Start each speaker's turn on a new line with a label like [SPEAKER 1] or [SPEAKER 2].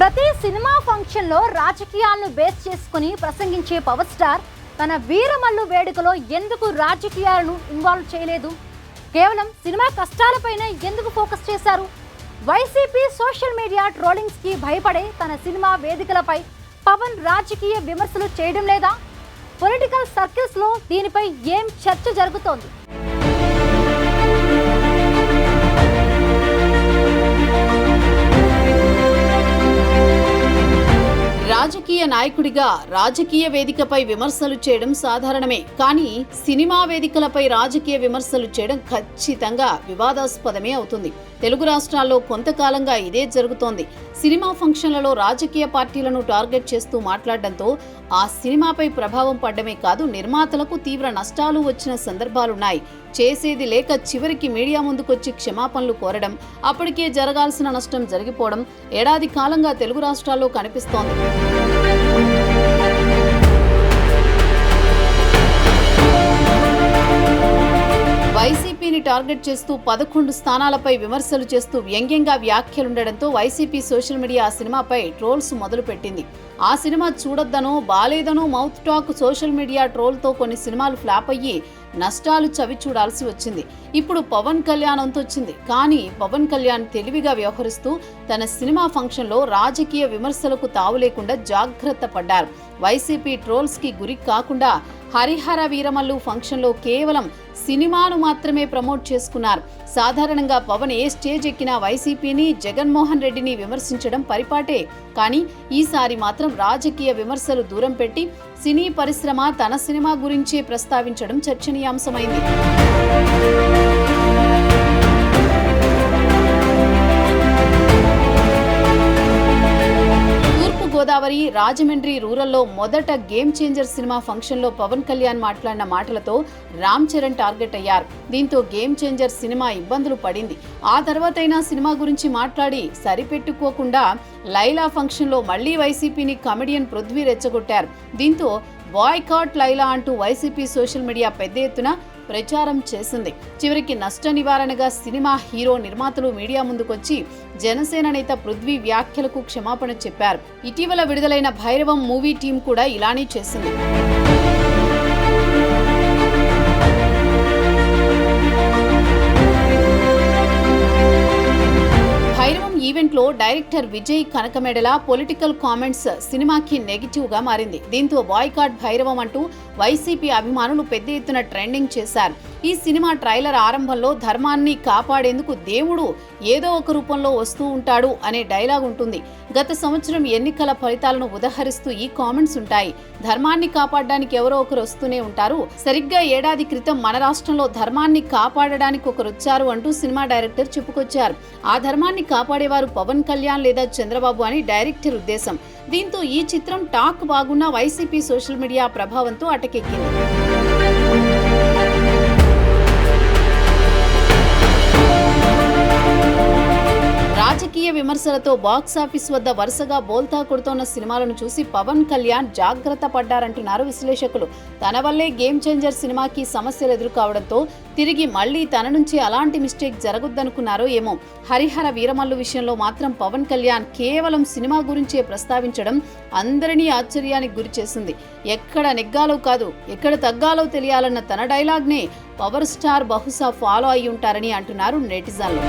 [SPEAKER 1] ప్రతి సినిమా ఫంక్షన్లో రాజకీయాలను బేస్ చేసుకుని ప్రసంగించే పవర్ స్టార్ తన వీరమల్లు వేడుకలో ఎందుకు రాజకీయాలను ఇన్వాల్వ్ చేయలేదు? కేవలం సినిమా కష్టాలపైనే ఎందుకు ఫోకస్ చేశారు? వైసీపీ సోషల్ మీడియా ట్రోలింగ్స్ కి భయపడే తన సినిమా వేదికలపై పవన్ రాజకీయ విమర్శలు చేయడం లేదా? పొలిటికల్ సర్కిల్స్ లో దీనిపై ఏం చర్చ జరుగుతోంది?
[SPEAKER 2] రాజకీయ నాయకుడిగా రాజకీయ వేదికపై విమర్శలు చేయడం సాధారణమే. కానీ సినిమా వేదికలపై రాజకీయ విమర్శలు చేయడం ఖచ్చితంగా వివాదాస్పదమే అవుతుంది. తెలుగు రాష్ట్రాల్లో కొంతకాలంగా ఇదే జరుగుతోంది. సినిమా ఫంక్షన్లలో రాజకీయ పార్టీలను టార్గెట్ చేస్తూ మాట్లాడడంతో ఆ సినిమాపై ప్రభావం పడ్డమే కాదు, నిర్మాతలకు తీవ్ర నష్టాలు వచ్చిన సందర్భాలున్నాయి. చేసేది లేక చివరికి మీడియా ముందుకొచ్చి క్షమాపణలు కోరడం, అప్పటికే జరగాల్సిన నష్టం జరిగిపోవడం ఏడాది కాలంగా తెలుగు రాష్ట్రాల్లో కనిపిస్తోంది. వైసీపీని టార్గెట్ చేస్తూ 11 స్థానాలపై విమర్శలు చేస్తూ వ్యంగ్యంగా వ్యాఖ్యలుండడంతో వైసీపీ సోషల్ మీడియా ఆ సినిమాపై ట్రోల్స్ మొదలుపెట్టింది. ఆ సినిమా చూడొద్దనో బాలేదనో మౌత్ టాక్ సోషల్ మీడియా ట్రోల్తో కొన్ని సినిమాలు ఫ్లాప్ అయ్యి నష్టాలు చవి చూడాల్సి వచ్చింది. ఇప్పుడు పవన్ కళ్యాణ్ అంతొచ్చింది. కానీ పవన్ కళ్యాణ్ తెలివిగా వ్యవహరిస్తూ తన సినిమా ఫంక్షన్లో రాజకీయ విమర్శలకు తావు లేకుండా జాగ్రత్త పడ్డారు. వైసీపీ ట్రోల్స్ కి గురి కాకుండా హరిహర వీరమల్లు ఫంక్షన్లో కేవలం సినిమాను మాత్రమే ప్రమోట్ చేసుకున్నారు. సాధారణంగా పవన్ ఏ స్టేజ్ ఎక్కినా వైసీపీని, జగన్మోహన్ రెడ్డిని విమర్శించడం పరిపాటే. కానీ ఈసారి మాత్రం రాజకీయ విమర్శలు దూరం పెట్టి సినీ పరిశ్రమ తన సినిమా గురించే ప్రస్తావించడం చర్చనీయాంశమైంది. గోదావరి రాజమండ్రి రూరల్లో మొదట గేమ్ చేంజర్ సినిమా ఫంక్షన్లో పవన్ కళ్యాణ్ మాట్లాడిన మాటలతో రామ్ చరణ్ టార్గెట్ అయ్యారు. దీంతో గేమ్ చేంజర్ సినిమా ఇబ్బందులు పడింది. ఆ తర్వాతైనా సినిమా గురించి మాట్లాడి సరిపెట్టుకోకుండా లైలా ఫంక్షన్లో మళ్లీ వైసీపీని కమెడియన్ పృథ్వీ రెచ్చగొట్టారు. దీంతో బాయ్కాట్ లైలా అంటూ వైసీపీ సోషల్ మీడియా పెద్ద ఎత్తున ప్రచారం చేసింది. చివరికి నష్ట నివారణగా సినిమా హీరో, నిర్మాతలు మీడియా ముందుకొచ్చి జనసేన నేత పృథ్వీ వ్యాఖ్యలకు క్షమాపణ చెప్పారు. ఇటీవల విడుదలైన భైరవం మూవీ టీం కూడా ఇలానే చేసింది. భైరవం ఈవెంట్లో director Vijay Kanakamedala political comments సినిమాకి నెగిటివ్ గా మారింది. దీంతో బాయ్కాట్ భైరవం అంటూ వైసీపీ అభిమానులు పెద్ద ఎత్తున ట్రెండింగ్ చేశారు. ఈ సినిమా ట్రైలర్ ఆరంభంలో ధర్మాన్ని కాపాడేందుకు దేవుడు ఏదో ఒక రూపంలో వస్తూ ఉంటాడు అనే డైలాగ్ ఉంటుంది. గత సంవత్సరం ఎన్నికల ఫలితాలను ఉదహరిస్తూ ఈ కామెంట్స్ ఉంటాయి. ధర్మాన్ని కాపాడడానికి ఎవరో ఒకరు వస్తూనే ఉంటారు. సరిగ్గా ఏడాది క్రితం మన రాష్ట్రంలో ధర్మాన్ని కాపాడడానికి ఒకరు వచ్చారు అంటూ సినిమా డైరెక్టర్ చెప్పుకొచ్చారు. ఆ ధర్మాన్ని కాపాడేవారు పవన్ కళ్యాణ్ లేదా చంద్రబాబు అని డైరెక్టర్ ఉద్దేశం. దీంతో ఈ చిత్రం టాక్ బాగున్న వైసీపీ సోషల్ మీడియా ప్రభావంతో అటకెక్కింది. రాజకీయ విమర్శలతో బాక్సాఫీస్ వద్ద వరుసగా బోల్తా కొడుతోన్న సినిమాలను చూసి పవన్ కళ్యాణ్ జాగ్రత్త పడ్డారంటున్నారు విశ్లేషకులు. తన వల్లే గేమ్ చేంజర్ సినిమాకి సమస్యలు ఎదురుకావడంతో తిరిగి మళ్లీ తన నుంచి అలాంటి మిస్టేక్ జరగొద్దనుకున్నారో ఏమో. హరిహర వీరమల్లు విషయంలో మాత్రం పవన్ కళ్యాణ్ కేవలం సినిమా గురించే ప్రస్తావించడం అందరినీ ఆశ్చర్యానికి గురి చేసింది. ఎక్కడ నెగ్గాలో కాదు, ఎక్కడ తగ్గాలో తెలియాలన్న తన డైలాగ్నే పవర్ స్టార్ బహుశా ఫాలో అయి ఉంటారని అంటున్నారు నెటిజన్లు.